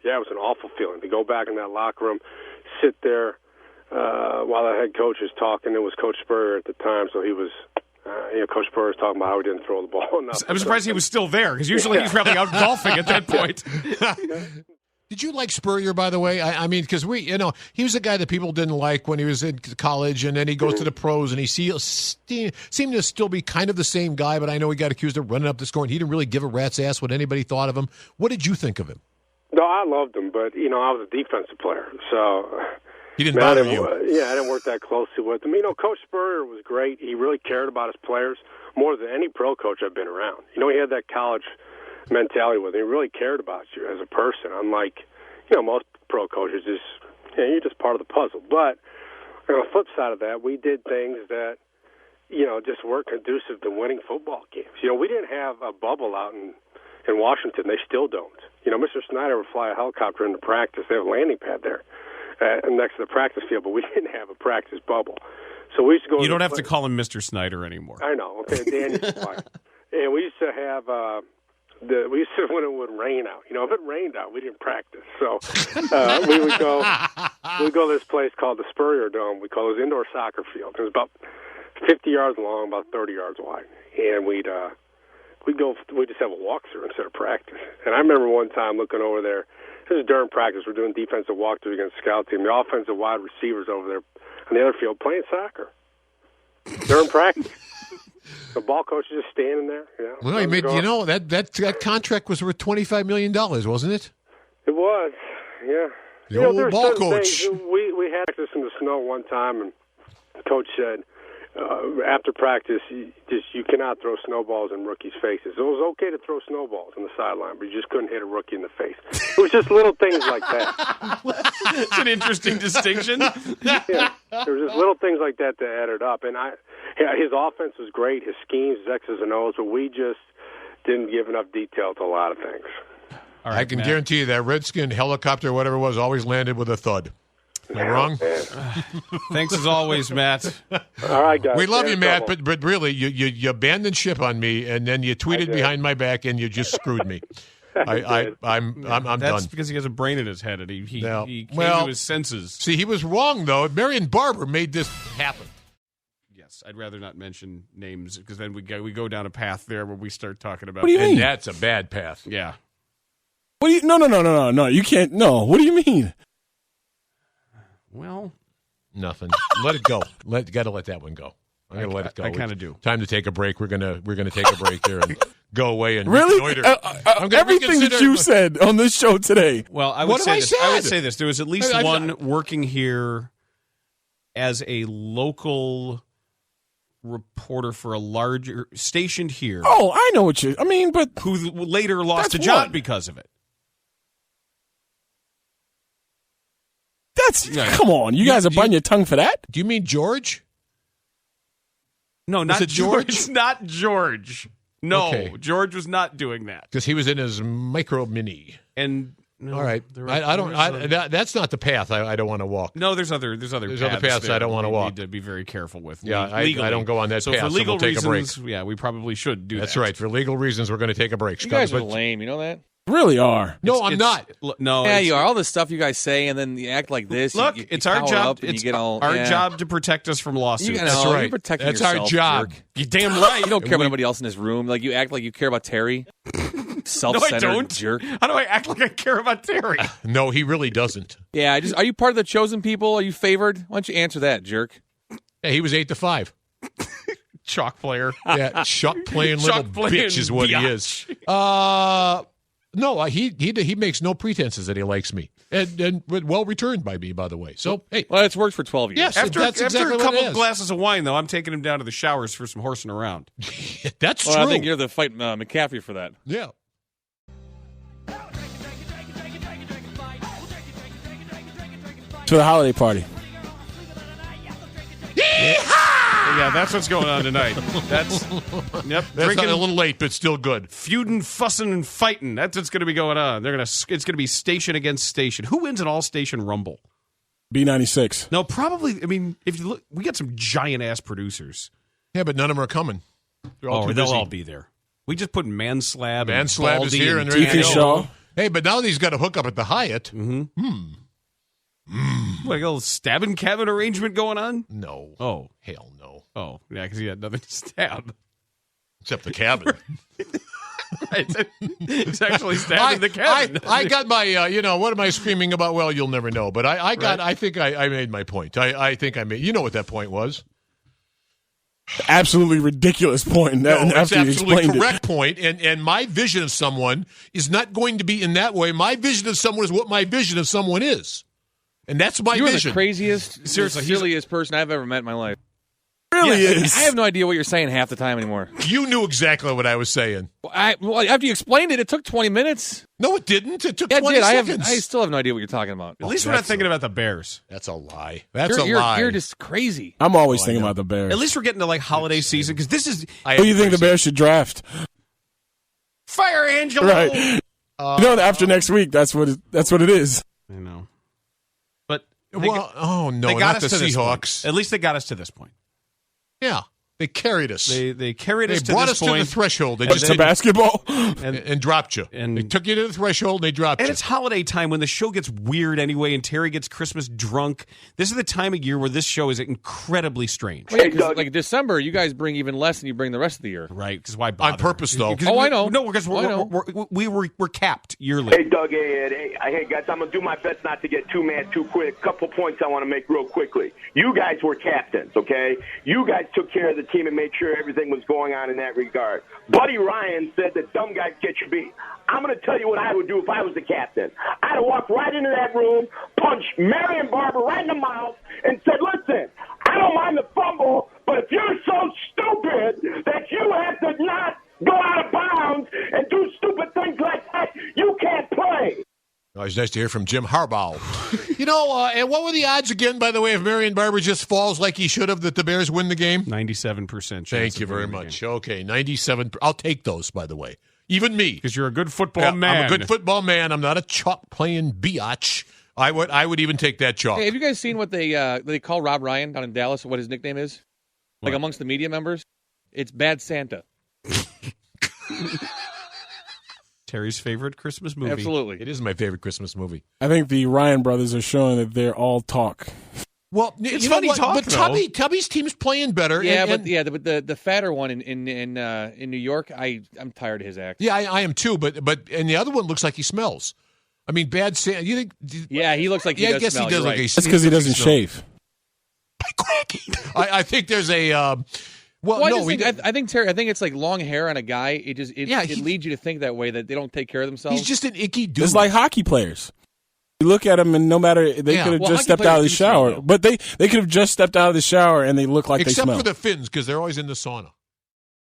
Yeah, it was an awful feeling to go back in that locker room, sit there while the head coach is talking. It was Coach Spurrier at the time, so he was, Coach Spurrier was talking about how he didn't throw the ball enough. I'm surprised he was still there, because usually he's probably out golfing at that point. Did you like Spurrier, by the way? I mean, because he was a guy that people didn't like when he was in college, and then he goes to the pros, and he seemed to still be kind of the same guy, but I know he got accused of running up the score, and he didn't really give a rat's ass what anybody thought of him. What did you think of him? No, I loved him, but, I was a defensive player, so... He didn't bother you? I didn't work that closely with him. Coach Spurrier was great. He really cared about his players more than any pro coach I've been around. He had that college mentality with him. He really cared about you as a person, unlike, most pro coaches. You're just part of the puzzle. But on the flip side of that, we did things that, just weren't conducive to winning football games. We didn't have a bubble out in Washington. They still don't. Mr. Snyder would fly a helicopter into practice. They have a landing pad there next to the practice field, but we didn't have a practice bubble. So we used to go. You don't have to call him Mr. Snyder anymore. I know. Okay, Daniel's fine. And we used to have when it would rain out. If it rained out, we didn't practice. So we would go. We'd go to this place called the Spurrierdome. We call it indoor soccer field. It was about 50 yards long, about 30 yards wide, and we'd just have a walkthrough instead of practice. And I remember one time looking over there. This is during practice. We're doing defensive walkthrough against the scout team. The offensive wide receivers over there on the other field playing soccer during practice. The ball coach is just standing there. Well, he made, that contract was worth $25 million, wasn't it? It was, yeah. The old ball coach. We had practice in the snow one time, and the coach said, after practice, you cannot throw snowballs in rookies' faces. It was okay to throw snowballs on the sideline, but you just couldn't hit a rookie in the face. It was just little things like that. It's an interesting distinction. Yeah, there were just little things like that that added up. And his offense was great, his schemes, his X's and O's, but we just didn't give enough detail to a lot of things. All right, I can guarantee you that Redskin helicopter, whatever it was, always landed with a thud. Am I wrong? Thanks as always, Matt. All right, guys. We love you, Matt, but really, you abandoned ship on me, and then you tweeted behind my back, and you just screwed me. I'm That's done. because he has a brain in his head, and he came to his senses. See, he was wrong, though. Marion Barber made this happen. Yes, I'd rather not mention names, because then we go down a path there where we start talking about... What do you mean? And that's a bad path. Yeah. What do you? No. You can't. No. What do you mean? Well, nothing. Let it go. Got to let that one go. I'm gonna let it go. I kind of do. Time to take a break. We're gonna take a break here and go away and really everything that you said on this show today. Well, I would say this. There was at least one working here as a local reporter for a larger stationed here. Oh, I know what I mean, but who later lost a job because of it. Come on, you guys are biting your tongue for that? Do you mean George? No, not George. It's not George. No, okay. George was not doing that because he was in his micro mini. And all right, that's not the path I don't want to walk. No, there's other paths I don't want to walk. We need to be very careful with. Yeah, I don't go on that path. For legal so we'll take reasons, a break. Yeah, we probably should do that. That's right. For legal reasons, we're going to take a break. You guys are lame. You know that? Really are. No, I'm not. No. Yeah, you are. All this stuff you guys say, and then you act like this. Look, it's our job. It's our job to protect us from lawsuits. That's right. You protect That's yourself, our job. Jerk. You're damn right. You don't care about anybody else in this room. Like you act like you care about Terry. Self-centered no, I don't. jerk. How do I act like I care about Terry? No, he really doesn't. Yeah, are you part of the chosen people? Are you favored? Why don't you answer that, jerk? Yeah, he was 8-5. Chalk player. Yeah, chalk playing little bitch is what he is. No, he makes no pretenses that he likes me, and well returned by me, by the way. So hey, well, it's worked for 12 years. Yes, after exactly a couple of glasses of wine, though, I'm taking him down to the showers for some horsing around. That's true. I think you're the fight McCaffrey for that. Yeah. To the holiday party. Yeah, that's what's going on tonight. That's drinking a little late, but still good. Feuding, fussing, and fighting. That's what's going to be going on. It's going to be station against station. Who wins an all-station rumble? B96. No, probably. I mean, if you look, we got some giant ass producers. Yeah, but none of them are coming. They'll all be there. We just put Man Slab is here, and Ethan Shaw. Hey, but now that he's got a hookup at the Hyatt. Like a little stabbing cabin arrangement going on? No. Oh. Hell no. Oh, yeah, because he had nothing to stab. Except the cabin. Right. He's actually stabbing the cabin. I got my, what am I screaming about? Well, you'll never know. But I think I made my point. I think I made, you know what that point was. Absolutely ridiculous point. It's absolutely correct point. And my vision of someone is not going to be in that way. My vision of someone is what my vision of someone is. And that's my vision. You're the craziest, silliest person I've ever met in my life. Really is. I have no idea what you're saying half the time anymore. You knew exactly what I was saying. Well, after you explained it, it took 20 minutes. No, it didn't. It took 20 seconds. I still have no idea what you're talking about. At least we're not thinking about the Bears. That's a lie. That's a lie. You're just crazy. I'm always thinking about the Bears. At least we're getting to like holiday season because this is. Who do you think the Bears should draft? Fire Angelo. Right. After next week, that's what it is. I know. But they got us the to this Seahawks. point. At least they got us to this point. Yeah. They carried us. They carried us to this point. They brought us to the threshold. To basketball. And dropped you. And they took you to the threshold and they dropped you. And it's holiday time when the show gets weird anyway and Terry gets Christmas drunk. This is the time of year where this show is incredibly strange. Well, yeah, like December, you guys bring even less than you bring the rest of the year. Right, because why bother? On purpose, though. I know. No, because we're capped yearly. Hey, Doug, hey, guys, I'm going to do my best not to get too mad too quick. Couple points I want to make real quickly. You guys were captains, okay? You guys took care of the team and made sure everything was going on in that regard. Buddy Ryan said that dumb guys get you beat. I'm going to tell you what I would do if I was the captain. I'd have walked right into that room, punched Marion Barber right in the mouth, and said, listen, I don't mind the fumble, but if you're so stupid that you have to not go out of bounds and do stupid things like that, you can't play. Oh, it's nice to hear from Jim Harbaugh. And what were the odds again, by the way, if Marion Barber just falls like he should have, that the Bears win the game? 97%. Thank you very much. Okay, 97. I'll take those, by the way. Even me. Because you're a good football man. I'm a good football man. I'm not a chalk-playing biatch. I would even take that chalk. Hey, have you guys seen what they call Rob Ryan down in Dallas, what his nickname is? Like amongst the media members? It's Bad Santa. Terry's favorite Christmas movie. Absolutely. It is my favorite Christmas movie. I think the Ryan brothers are showing that they're all talk. Well, it's funny talk, but Tubby's team's playing better. Yeah, but the fatter one in New York, I'm tired of his act. Yeah, I am too. But and the other one looks like he smells. I mean, Bad Santa. You think? Yeah, he looks like he does. I guess smell. he does. You're Like right. That's because he doesn't shave. I think there's a. I think Terry. I think it's like long hair on a guy. It leads you to think that way, that they don't take care of themselves. He's just an icky dude. It's like hockey players. You look at them, and no matter they could have just stepped out of the shower, but they could have just stepped out of the shower, and they look like they smell. Except for the Finns, because they're always in the sauna.